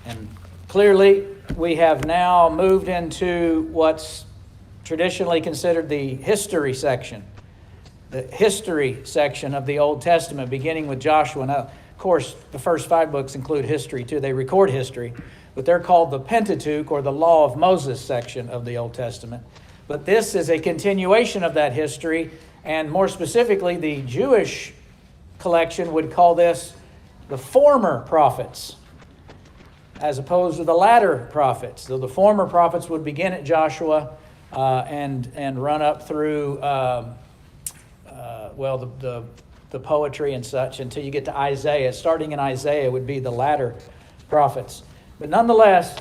And clearly, we have now moved into what's traditionally considered the history section. The history section of the Old Testament, beginning with Joshua. Now, of course, the first 5 books include history too. They record history, but they're called the Pentateuch, or the Law of Moses section of the Old Testament. But this is a continuation of that history, and more specifically, the Jewish collection would call this the former prophets, as opposed to the latter prophets. So the former prophets would begin at Joshua and run up through the poetry and such until you get to Isaiah. Starting in Isaiah would be the latter prophets. But nonetheless,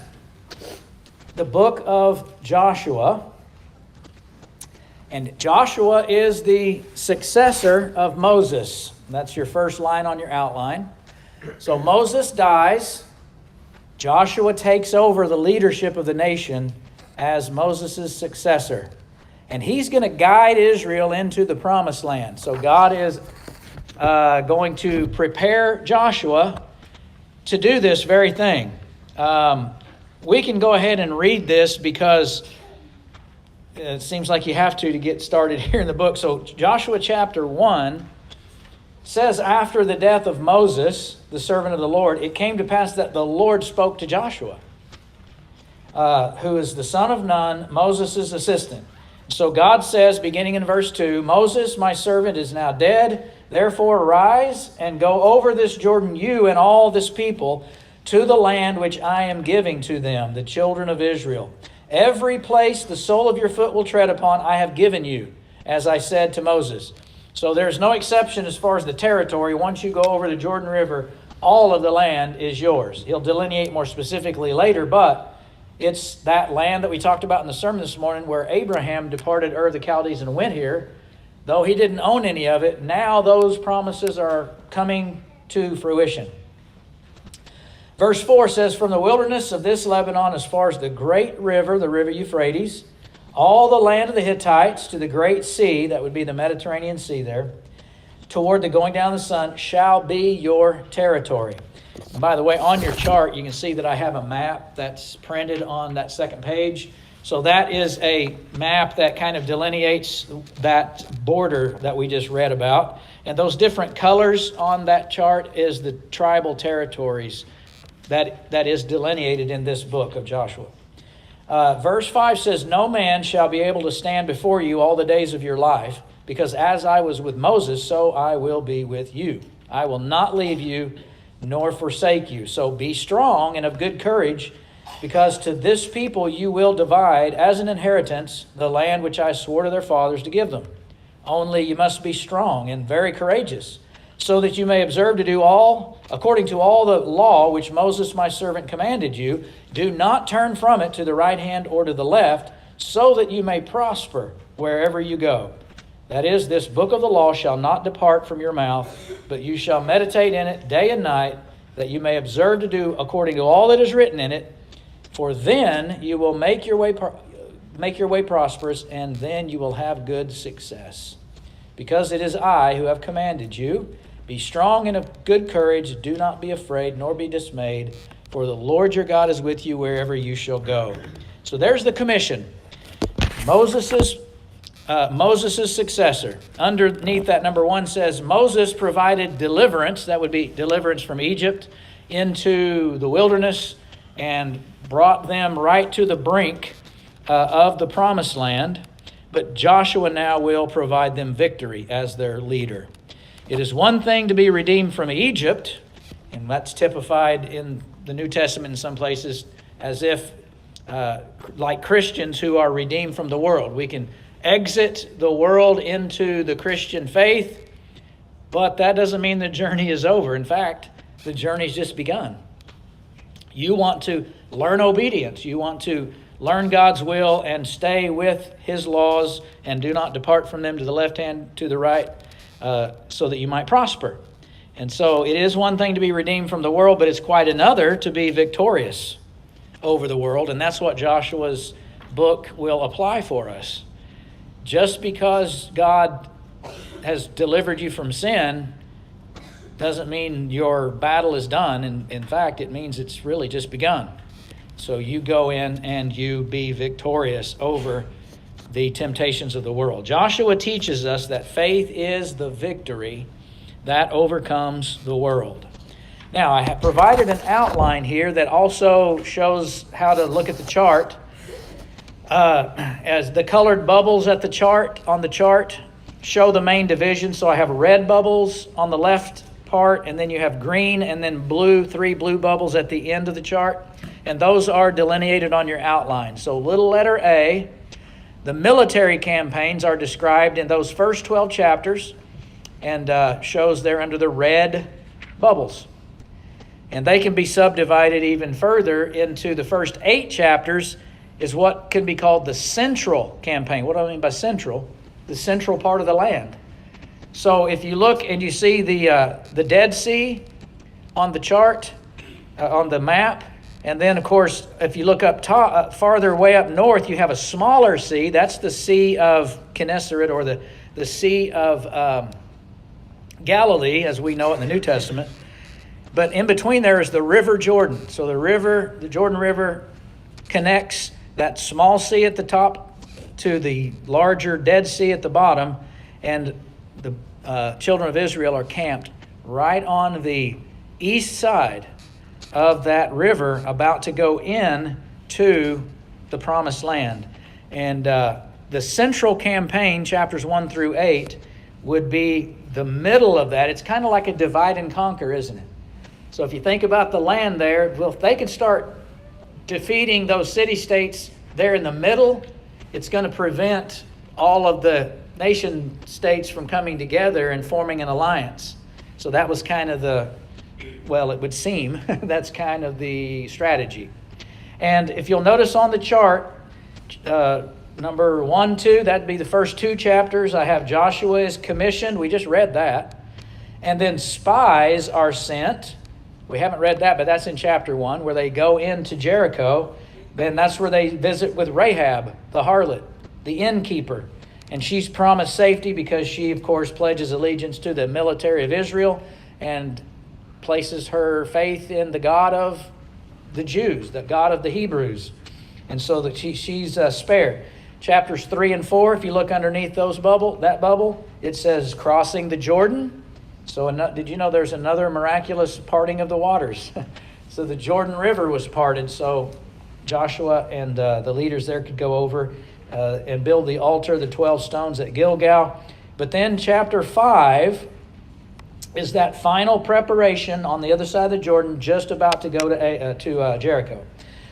the book of Joshua, and Joshua is the successor of Moses. That's your first line on your outline. So Moses dies. Joshua takes over the leadership of the nation as Moses' successor. And he's going to guide Israel into the promised land. So God is going to prepare Joshua to do this very thing. We can go ahead and read this because it seems like you have to get started here in the book. So Joshua chapter 1 says, after the death of Moses, the servant of the Lord, it came to pass that the Lord spoke to Joshua, who is the son of Nun, Moses' assistant. So God says, beginning in verse 2, Moses, my servant, is now dead. Therefore arise and go over this Jordan, you and all this people, to the land which I am giving to them, the children of Israel. Every place the sole of your foot will tread upon, I have given you, as I said to Moses. So there's no exception as far as the territory. Once you go over the Jordan River, all of the land is yours. He'll delineate more specifically later, but it's that land that we talked about in the sermon this morning where Abraham departed Ur of the Chaldees and went here. Though he didn't own any of it, now those promises are coming to fruition. Verse 4 says, from the wilderness of this Lebanon as far as the great river, the river Euphrates, all the land of the Hittites to the great sea, that would be the Mediterranean Sea there, toward the going down of the sun, shall be your territory. And by the way, on your chart, you can see that I have a map that's printed on that second page. So that is a map that kind of delineates that border that we just read about. And those different colors on that chart is the tribal territories that is delineated in this book of Joshua. Verse 5 says, no man shall be able to stand before you all the days of your life, because as I was with Moses, so I will be with you. I will not leave you nor forsake you. So be strong and of good courage, because to this people you will divide as an inheritance the land which I swore to their fathers to give them. Only you must be strong and very courageous, so that you may observe to do all according to all the law which Moses my servant commanded you. Do not turn from it to the right hand or to the left, so that you may prosper wherever you go. That is, this book of the law shall not depart from your mouth, but you shall meditate in it day and night, that you may observe to do according to all that is written in it. For then you will make your way prosperous, and then you will have good success. Because it is I who have commanded you. Be strong and of good courage. Do not be afraid, nor be dismayed, for the Lord your God is with you wherever you shall go. So there's the commission. Moses' successor. Underneath that, number 1 says, Moses provided deliverance. That would be deliverance from Egypt into the wilderness and brought them right to the brink of the promised land. But Joshua now will provide them victory as their leader. It is one thing to be redeemed from Egypt, and that's typified in the New Testament in some places as if like Christians who are redeemed from the world. We can exit the world into the Christian faith, but that doesn't mean the journey is over. In fact, the journey's just begun. You want to learn obedience. You want to learn God's will and stay with His laws and do not depart from them to the left hand, to the right, so that you might prosper. And so it is one thing to be redeemed from the world, but it's quite another to be victorious over the world. And that's what Joshua's book will apply for us. Just because God has delivered you from sin doesn't mean your battle is done. And in fact, it means it's really just begun. So you go in and you be victorious over the temptations of the world. Joshua teaches us that faith is the victory that overcomes the world. Now, I have provided an outline here that also shows how to look at the chart. As the colored bubbles at the chart, on the chart, show the main division. So I have red bubbles on the left part, and then you have green and then blue, 3 blue bubbles at the end of the chart. And those are delineated on your outline. So little letter A, the military campaigns are described in those first 12 chapters and shows there under the red bubbles. And they can be subdivided even further into the first 8 chapters is what can be called the central campaign. What do I mean by central? The central part of the land. So if you look and you see the Dead Sea on the chart, on the map, and then, of course, if you look up farther way up north, you have a smaller sea. That's the Sea of Gennesaret, or the Sea of Galilee, as we know it in the New Testament. But in between there is the River Jordan. So the Jordan River connects that small sea at the top to the larger Dead Sea at the bottom, and the children of Israel are camped right on the east side of that river, about to go in to the promised land. And the central campaign, chapters 1 through 8, would be the middle of that. It's kind of like a divide and conquer, isn't it? So if you think about the land there, well, if they can start defeating those city-states there in the middle, it's going to prevent all of the nation states from coming together and forming an alliance. So that was kind of it would seem that's kind of the strategy. And if you'll notice on the chart, number 1, 2, that'd be the first 2 chapters. I have Joshua is commissioned. We just read that. And then spies are sent. We haven't read that, but that's in chapter 1, where they go into Jericho. Then that's where they visit with Rahab, the harlot, the innkeeper. And she's promised safety because she, of course, pledges allegiance to the military of Israel and places her faith in the God of the Jews, the God of the Hebrews. And so that she's spared. Chapters 3 and 4, if you look underneath that bubble, it says crossing the Jordan. So did you know there's another miraculous parting of the waters? So the Jordan River was parted, so Joshua and the leaders there could go over and build the altar, the 12 stones at Gilgal. But then chapter 5 is that final preparation on the other side of the Jordan, just about to go to Jericho.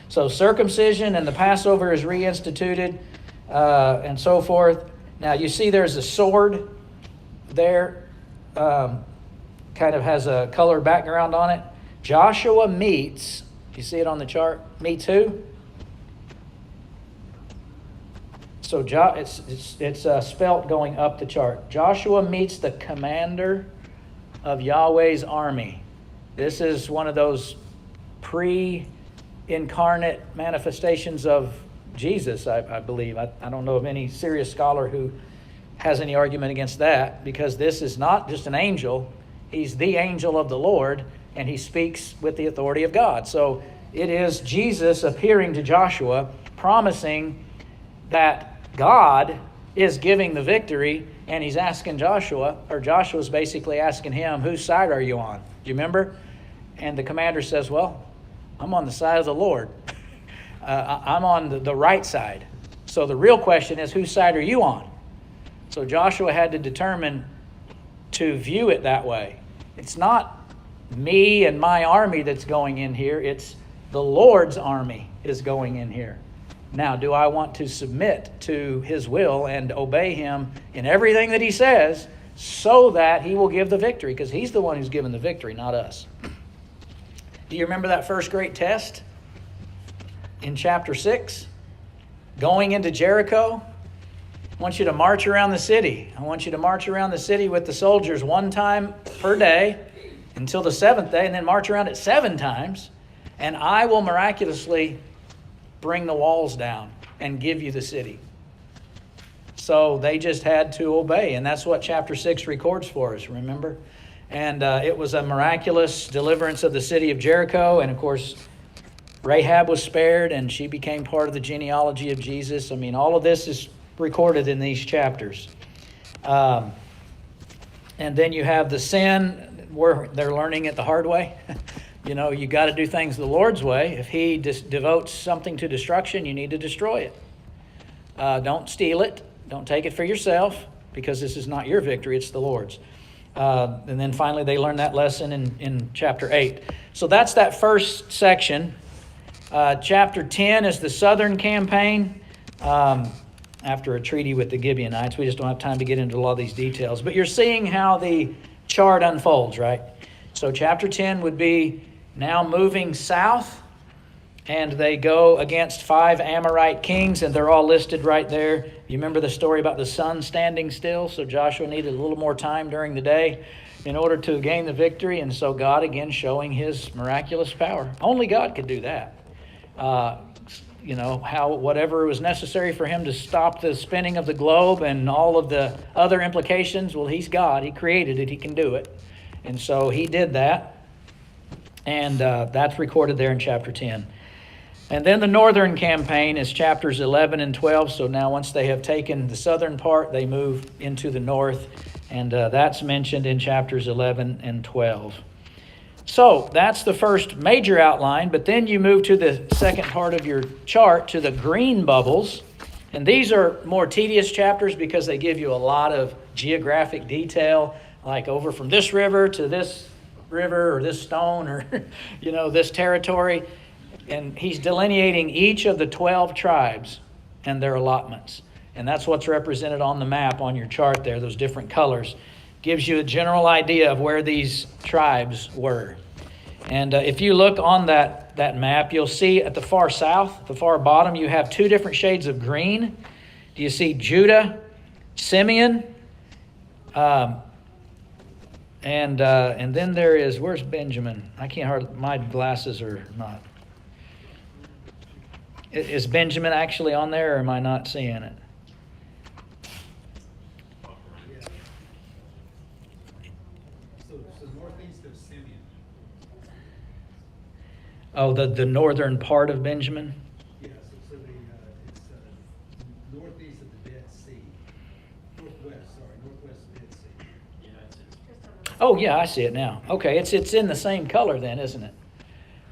So circumcision and the Passover is reinstituted, and so forth. Now you see there's a sword there, kind of has a color background on it. Joshua meets, you see it on the chart, meets who? So it's spelt going up the chart. Joshua meets the commander of Yahweh's army. This is one of those pre-incarnate manifestations of Jesus, I believe. I don't know of any serious scholar who has any argument against that, because this is not just an angel. He's the angel of the Lord, and he speaks with the authority of God. So it is Jesus appearing to Joshua, promising that God is giving the victory, and he's asking Joshua, or Joshua's basically asking him, whose side are you on? Do you remember? And the commander says, well, I'm on the side of the Lord. I'm on the right side. So the real question is, whose side are you on? So Joshua had to determine to view it that way. It's not me and my army that's going in here. It's the Lord's army is going in here. Now, do I want to submit to his will and obey him in everything that he says so that he will give the victory? Because he's the one who's given the victory, not us. Do you remember that first great test in chapter 6? Going into Jericho? I want you to march around the city. I want you to march around the city with the soldiers 1 time per day until the 7th day, and then march around it 7 times, and I will miraculously bring the walls down and give you the city. So they just had to obey, and that's what chapter 6 records for us, remember? And it was a miraculous deliverance of the city of Jericho. And of course, Rahab was spared, and she became part of the genealogy of Jesus. I mean, all of this is recorded in these chapters. And then you have the sin, where they're learning it the hard way. You got to do things the Lord's way. If he devotes something to destruction, you need to destroy it. Don't steal it. Don't take it for yourself, because this is not your victory, it's the Lord's. And then finally, they learn that lesson in chapter 8. So that's that first section. Chapter 10 is the southern campaign after a treaty with the Gibeonites. We just don't have time to get into a lot of these details. But you're seeing how the chart unfolds, right? So chapter 10 would be now moving south, and they go against 5 Amorite kings, and they're all listed right there. You remember the story about the sun standing still? So Joshua needed a little more time during the day in order to gain the victory, and so God again showing his miraculous power. Only God could do that. Whatever was necessary for him to stop the spinning of the globe and all of the other implications, well, he's God. He created it. He can do it. And so he did that. And that's recorded there in chapter 10. And then the northern campaign is chapters 11 and 12. So now once they have taken the southern part, they move into the north. And that's mentioned in chapters 11 and 12. So that's the first major outline. But then you move to the second part of your chart, to the green bubbles. And these are more tedious chapters because they give you a lot of geographic detail, like over from this river to this river or this stone or, this territory. And he's delineating each of the 12 tribes and their allotments. And that's what's represented on the map on your chart there, those different colors. Gives you a general idea of where these tribes were. And if you look on that map, you'll see at the far south, the far bottom, you have 2 different shades of green. Do you see Judah, Simeon? And then there is, where's Benjamin? I can't hardly, my glasses are not. Is Benjamin actually on there, or am I not seeing it? So northeast of Simeon. Oh, the northern part of Benjamin? Yeah, so it's northeast of the Dead Sea. Northwest of the Dead Sea. Yeah, Oh, yeah, I see it now. Okay, it's in the same color then, isn't it?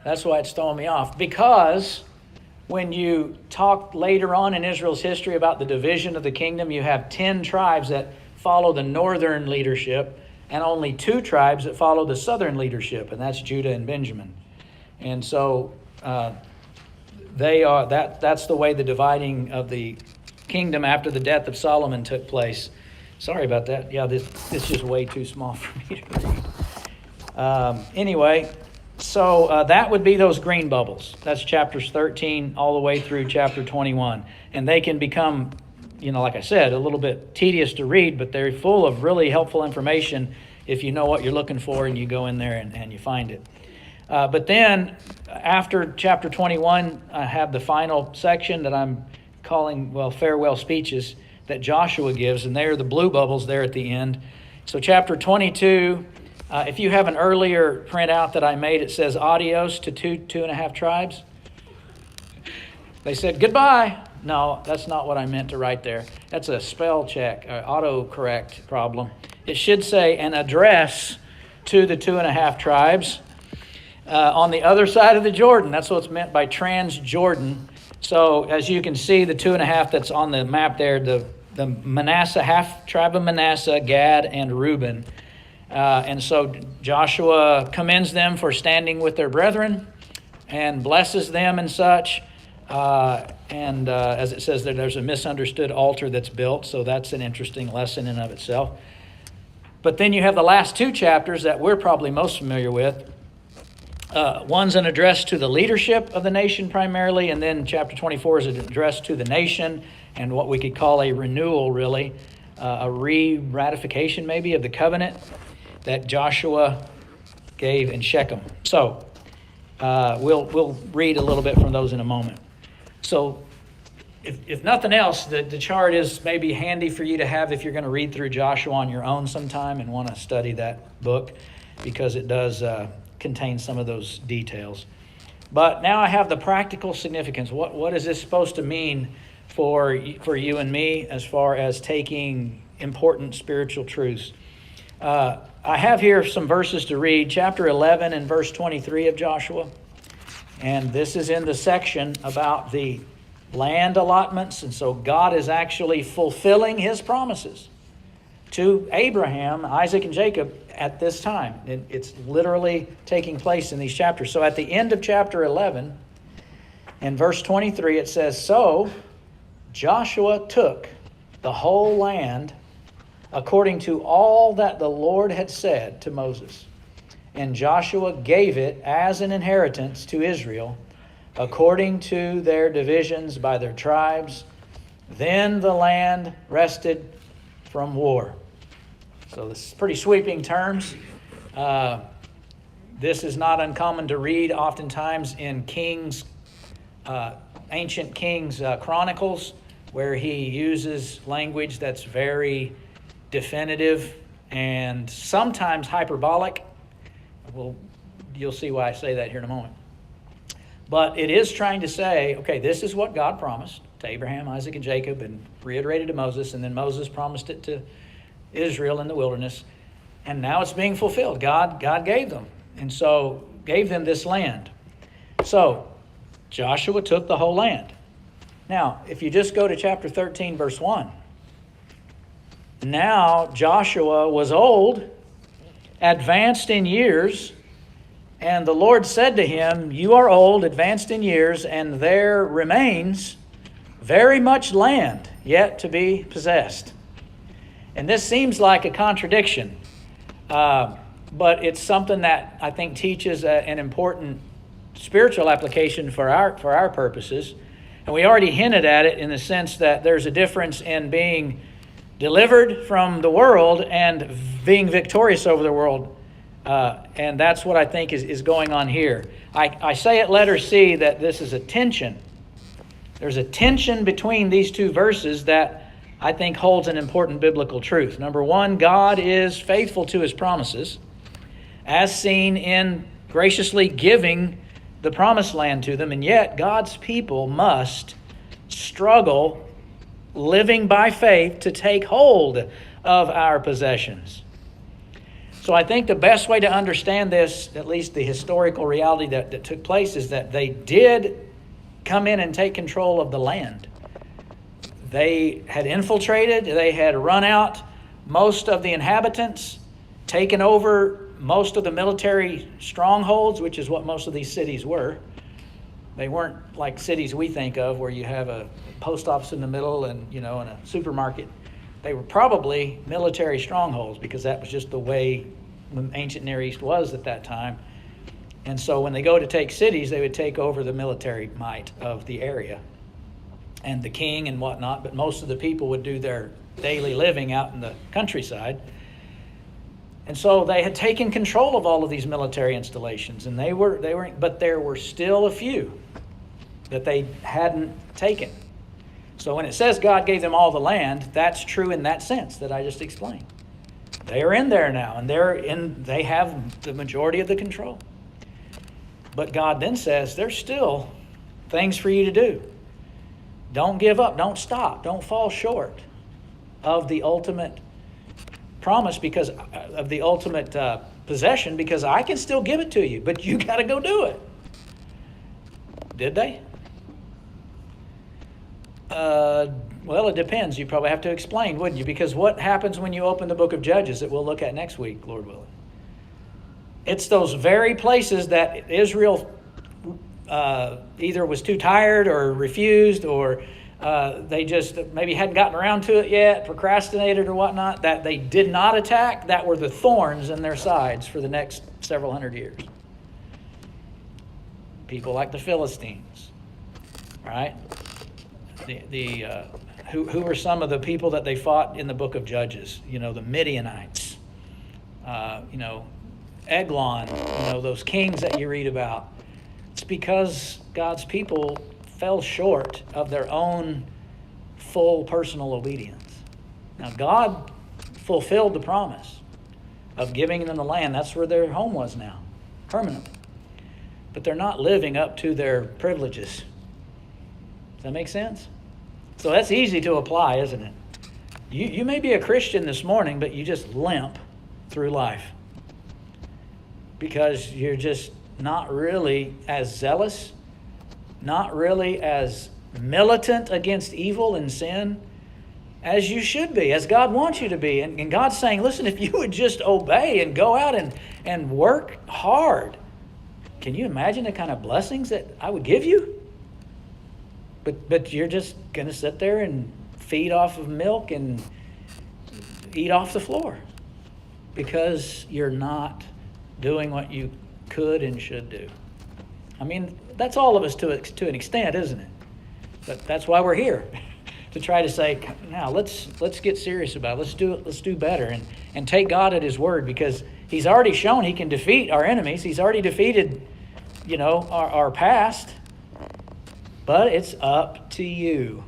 That's why it's throwing me off. Because when you talk later on in Israel's history about the division of the kingdom, you have 10 tribes that follow the northern leadership and only 2 tribes that follow the southern leadership, and that's Judah and Benjamin. And so that's the way the dividing of the kingdom after the death of Solomon took place. Sorry about that. Yeah, this is just way too small for me to read. Anyway, so that would be those green bubbles. That's chapters 13 all the way through chapter 21. And they can become, like I said, a little bit tedious to read, but they're full of really helpful information if you know what you're looking for and you go in there and you find it. But then after chapter 21, I have the final section that I'm calling, farewell speeches that Joshua gives, and they're the blue bubbles there at the end. So chapter 22, if you have an earlier printout that I made, it says adios to 2.5 tribes. They said goodbye. No, that's not what I meant to write there. That's a spell check, autocorrect problem. It should say an address to the 2.5 tribes on the other side of the Jordan. That's what's meant by Transjordan. So as you can see, the 2.5 that's on the map there, the Manasseh, half tribe of Manasseh, Gad, and Reuben. And so Joshua commends them for standing with their brethren and blesses them and such. And as it says there's a misunderstood altar that's built. So that's an interesting lesson in and of itself. But then you have the last 2 chapters that we're probably most familiar with. One's an address to the leadership of the nation primarily, and then chapter 24 is an address to the nation and what we could call a renewal, really, a re-ratification maybe of the covenant that Joshua gave in Shechem. So we'll read a little bit from those in a moment. So if nothing else, the chart is maybe handy for you to have if you're going to read through Joshua on your own sometime and want to study that book, because it does contain some of those details. But now I have the practical significance. What is this supposed to mean for you and me as far as taking important spiritual truths? I have here some verses to read, chapter 11 and verse 23 of Joshua. And this is in the section about the land allotments. And so God is actually fulfilling his promises to Abraham, Isaac, and Jacob at this time. It's literally taking place in these chapters. So at the end of chapter 11, in verse 23, it says, "So Joshua took the whole land according to all that the Lord had said to Moses. And Joshua gave it as an inheritance to Israel, according to their divisions by their tribes. Then the land rested from war." So this is pretty sweeping terms. This is not uncommon to read oftentimes in Kings, ancient Kings Chronicles, where he uses language that's very definitive and sometimes hyperbolic. Well, you'll see why I say that here in a moment. But it is trying to say, okay, this is what God promised to Abraham, Isaac, and Jacob, and reiterated to Moses, and then Moses promised it to Israel in the wilderness. And now it's being fulfilled. God gave them. And so gave them this land. So Joshua took the whole land. Now, if you just go to chapter 13, verse 1. Now Joshua was old, advanced in years, and the Lord said to him, "You are old, advanced in years, and there remains very much land yet to be possessed." And this seems like a contradiction, but it's something that I think teaches an important spiritual application for our purposes. And we already hinted at it in the sense that there's a difference in being delivered from the world and being victorious over the world. And that's what I think is going on here. I say at letter C that this is a tension. There's a tension between these two verses that I think holds an important biblical truth. Number one, God is faithful to his promises, as seen in graciously giving the promised land to them. And yet God's people must struggle living by faith to take hold of our possessions. So I think the best way to understand this, at least the historical reality that took place, is that they did come in and take control of the land. They had infiltrated, they had run out most of the inhabitants, taken over most of the military strongholds, which is what most of these cities were. They weren't like cities we think of where you have a post office in the middle and, and a supermarket. They were probably military strongholds because that was just the way the ancient Near East was at that time. And so when they go to take cities, they would take over the military might of the area and the king and whatnot, but most of the people would do their daily living out in the countryside. And so they had taken control of all of these military installations, and but there were still a few that they hadn't taken. So when it says God gave them all the land, that's true in that sense that I just explained. They are in there now, and they have the majority of the control. But God then says, there's still things for you to do. Don't give up. Don't stop. Don't fall short of the ultimate promise because of the ultimate possession, because I can still give it to you, but you got to go do it. Did they? Well, it depends. You probably have to explain, wouldn't you? Because what happens when you open the book of Judges that we'll look at next week, Lord willing? It's those very places that Israel either was too tired or refused, or they just maybe hadn't gotten around to it yet, procrastinated or whatnot, that they did not attack, that were the thorns in their sides for the next several hundred years. People like the Philistines, right? Who were some of the people that they fought in the book of Judges? The Midianites, Eglon, those kings that you read about. It's because God's people fell short of their own full personal obedience. Now, God fulfilled the promise of giving them the land. That's where their home was now, permanently. But they're not living up to their privileges. Does that make sense? So that's easy to apply, isn't it? You may be a Christian this morning, but you just limp through life because you're just not really as zealous, not really as militant against evil and sin as you should be, as God wants you to be. And God's saying, listen, if you would just obey and go out and work hard, can you imagine the kind of blessings that I would give you? But you're just going to sit there and feed off of milk and eat off the floor because you're not doing what you could and should do. I mean, that's all of us to an extent, isn't it? But that's why we're here, to try to say, now let's get serious about it. Let's do better and take God at His word, because He's already shown He can defeat our enemies. He's already defeated, our past. But it's up to you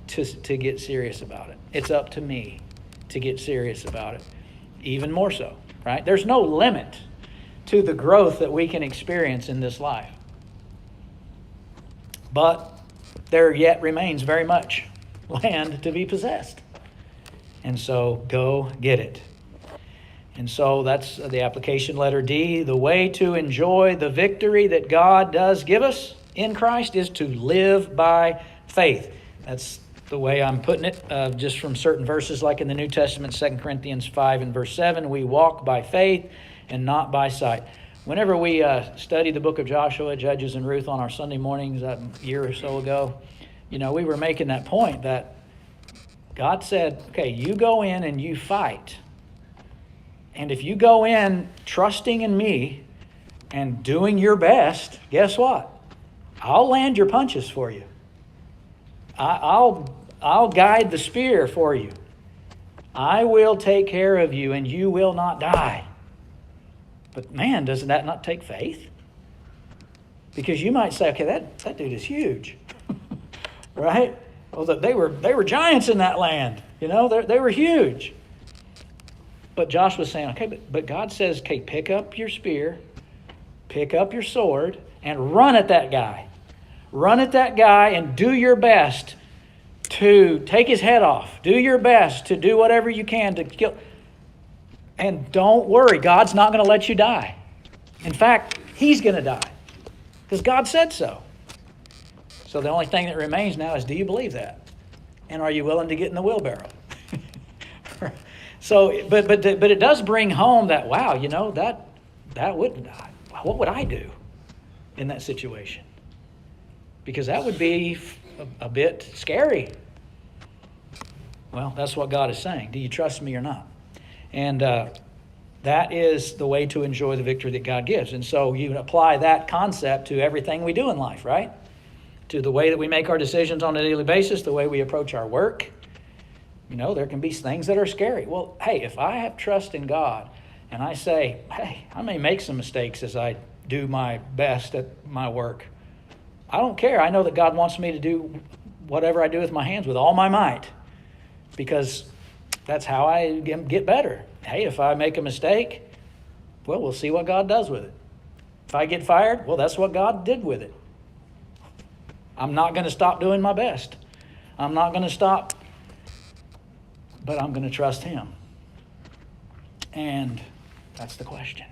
to get serious about it. It's up to me to get serious about it, even more so, right? There's no limit to the growth that we can experience in this life. But there yet remains very much land to be possessed. And so go get it. And so that's the application letter D. The way to enjoy the victory that God does give us in Christ is to live by faith. That's the way I'm putting it, just from certain verses like in the New Testament, 2 Corinthians 5 and verse 7. We walk by faith and not by sight. Whenever we studied the book of Joshua, Judges, and Ruth on our Sunday mornings a year or so ago, we were making that point that God said, okay, you go in and you fight. And if you go in trusting in me and doing your best, guess what? I'll land your punches for you. I'll guide the spear for you. I will take care of you and you will not die. But man, doesn't that not take faith? Because you might say, okay, that dude is huge. Right? Well, they were giants in that land. They were huge. But Joshua's saying, okay, but God says, okay, pick up your spear, pick up your sword, and run at that guy. Run at that guy and do your best to take his head off. Do your best to do whatever you can to kill. And don't worry, God's not going to let you die. In fact, He's going to die because God said so. So the only thing that remains now is, do you believe that? And are you willing to get in the wheelbarrow? So, but it does bring home that, wow, that wouldn't die. What would I do in that situation? Because that would be a bit scary. Well, that's what God is saying. Do you trust me or not? And that is the way to enjoy the victory that God gives. And so you apply that concept to everything we do in life, right? To the way that we make our decisions on a daily basis, the way we approach our work. There can be things that are scary. Well, hey, if I have trust in God and I say, hey, I may make some mistakes as I do my best at my work. I don't care. I know that God wants me to do whatever I do with my hands with all my might, because that's how I get better. Hey, if I make a mistake, well, we'll see what God does with it. If I get fired, well, that's what God did with it. I'm not going to stop doing my best. I'm not going to stop, but I'm going to trust Him. And that's the question.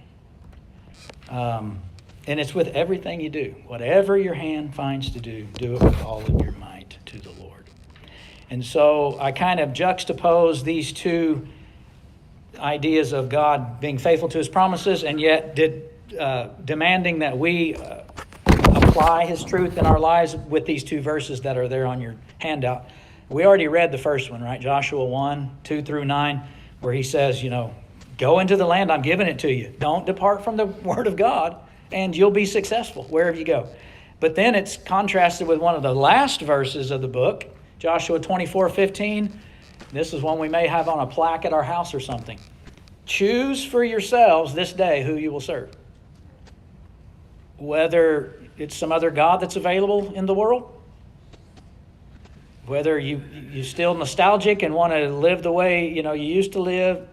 And it's with everything you do. Whatever your hand finds to do, do it with all of your might to the Lord. And so I kind of juxtapose these two ideas of God being faithful to His promises and yet demanding that we apply His truth in our lives with these two verses that are there on your handout. We already read the first one, right? Joshua 1, 2 through 9, where he says, go into the land, I'm giving it to you. Don't depart from the word of God, and you'll be successful wherever you go. But then it's contrasted with one of the last verses of the book, Joshua 24:15. This is one we may have on a plaque at our house or something. Choose for yourselves this day who you will serve. Whether it's some other God that's available in the world, Whether you're still nostalgic and want to live the way you used to live,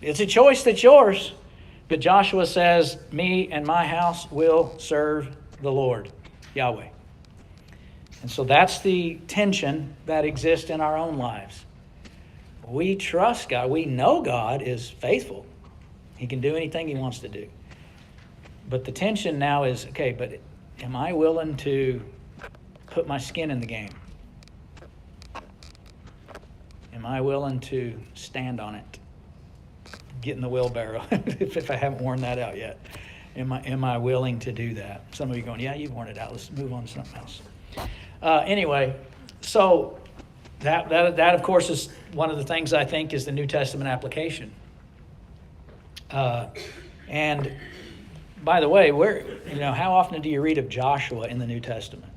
it's a choice that's yours. But Joshua says, me and my house will serve the Lord, Yahweh. And so that's the tension that exists in our own lives. We trust God. We know God is faithful. He can do anything he wants to do. But the tension now is, okay, but am I willing to put my skin in the game? Am I willing to stand on it? Get in the wheelbarrow, if I haven't worn that out yet. Am I willing to do that? Some of you going, yeah, you've worn it out. Let's move on to something else. Anyway, so that of course is one of the things I think is the New Testament application. And by the way, how often do you read of Joshua in the New Testament?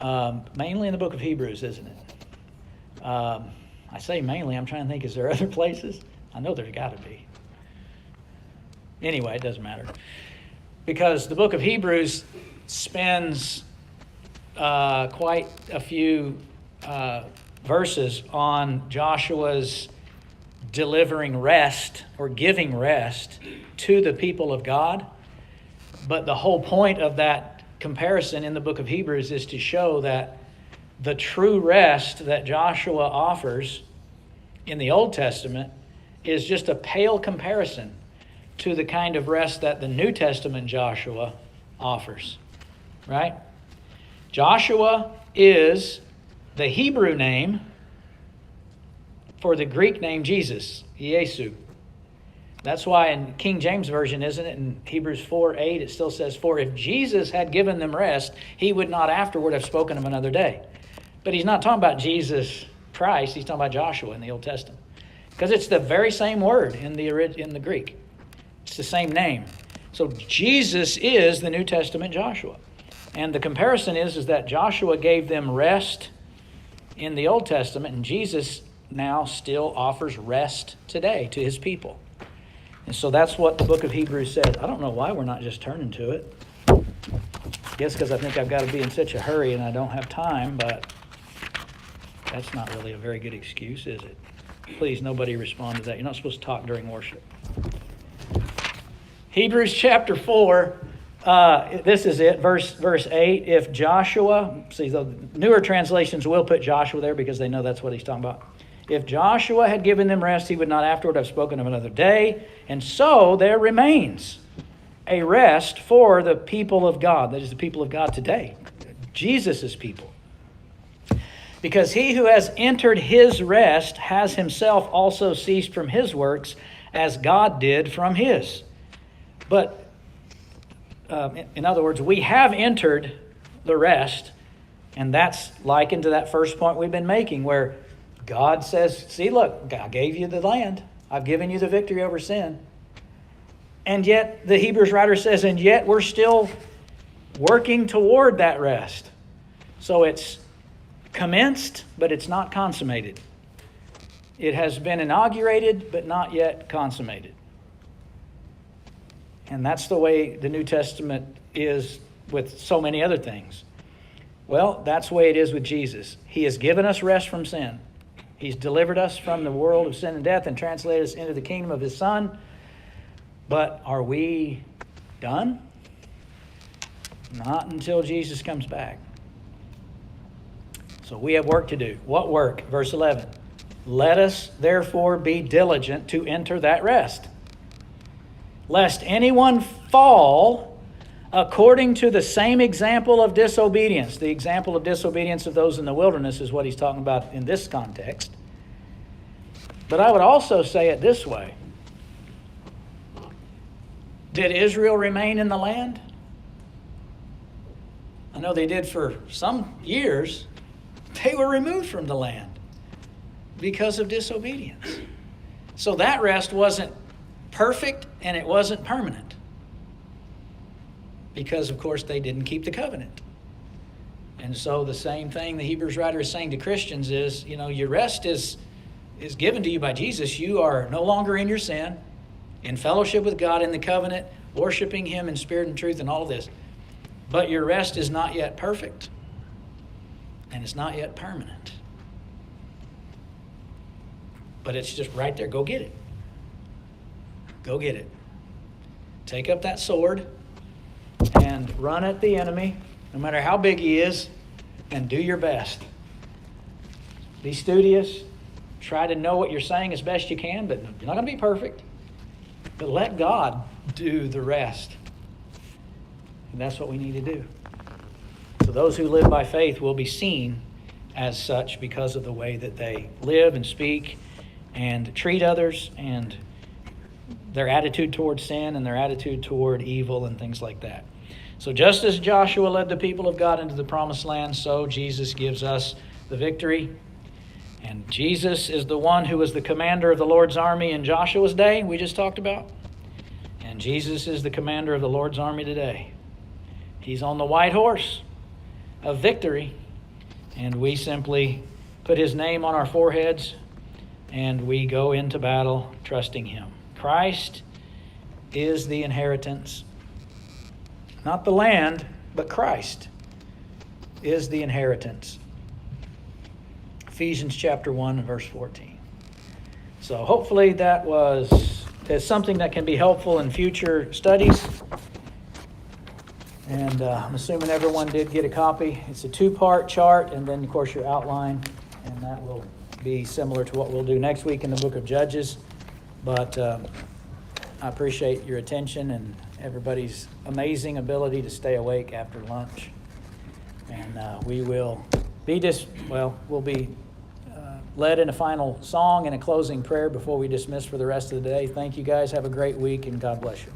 Mainly in the book of Hebrews, isn't it? I say mainly. I'm trying to think, is there other places? I know there's got to be. Anyway, it doesn't matter. Because the book of Hebrews spends quite a few verses on Joshua's delivering rest or giving rest to the people of God. But the whole point of that comparison in the book of Hebrews is to show that the true rest that Joshua offers in the Old Testament is just a pale comparison to the kind of rest that the New Testament Joshua offers. Right? Joshua is the Hebrew name for the Greek name Jesus, Yesu. That's why in King James Version, isn't it? In Hebrews 4:8, it still says, "For if Jesus had given them rest, he would not afterward have spoken of another day." But he's not talking about Jesus Christ. He's talking about Joshua in the Old Testament. Because it's the very same word in the Greek. It's the same name. So Jesus is the New Testament Joshua. And the comparison is that Joshua gave them rest in the Old Testament, and Jesus now still offers rest today to his people. And so that's what the book of Hebrews says. I don't know why we're not just turning to it. I guess because I think I've got to be in such a hurry and I don't have time, but that's not really a very good excuse, is it? Please, nobody respond to that. You're not supposed to talk during worship. Hebrews chapter 4, this is it, verse 8. If Joshua, see, the newer translations will put Joshua there because they know that's what he's talking about. If Joshua had given them rest, he would not afterward have spoken of another day. And so there remains a rest for the people of God. That is the people of God today. Jesus' people. Because he who has entered his rest has himself also ceased from his works, as God did from his. But, in other words, we have entered the rest, and that's likened to that first point we've been making, where God says, see, look, I gave you the land. I've given you the victory over sin. And yet, the Hebrews writer says, and yet we're still working toward that rest. So it's commenced, but it's not consummated. It has been inaugurated, but not yet consummated. And that's the way the New Testament is with so many other things. Well, that's the way it is with Jesus. He has given us rest from sin. He's delivered us from the world of sin and death and translated us into the kingdom of his Son. But are we done? Not until Jesus comes back. So we have work to do. What work? Verse 11. Let us therefore be diligent to enter that rest, lest anyone fall according to the same example of disobedience. The example of disobedience of those in the wilderness is what he's talking about in this context. But I would also say it this way. Did Israel remain in the land? I know they did for some years. They were removed from the land because of disobedience. So that rest wasn't perfect and it wasn't permanent. Because, of course, they didn't keep the covenant. And so the same thing the Hebrews writer is saying to Christians is, your rest is given to you by Jesus. You are no longer in your sin, in fellowship with God in the covenant, worshiping him in spirit and truth and all of this. But your rest is not yet perfect. and it's not yet permanent. But it's just right there. Go get it. Go get it. Take up that sword and run at the enemy, no matter how big he is, and do your best. Be studious. Try to know what you're saying as best you can, but you're not going to be perfect. But let God do the rest. And that's what we need to do. So those who live by faith will be seen as such because of the way that they live and speak and treat others, and their attitude toward sin and their attitude toward evil and things like that. So just as Joshua led the people of God into the promised land, so Jesus gives us the victory. And Jesus is the one who was the commander of the Lord's army in Joshua's day, we just talked about. And Jesus is the commander of the Lord's army today. He's on the white horse of victory, and we simply put his name on our foreheads and we go into battle trusting him. Christ is the inheritance. Not the land, but Christ is the inheritance. Ephesians chapter 1 and verse 14. So hopefully that is something that can be helpful in future studies. And I'm assuming everyone did get a copy. It's a 2-part chart, and then of course your outline, and that will be similar to what we'll do next week in the book of Judges. But I appreciate your attention and everybody's amazing ability to stay awake after lunch. And we will be we'll be led in a final song and a closing prayer before we dismiss for the rest of the day. Thank you guys. Have a great week, and God bless you.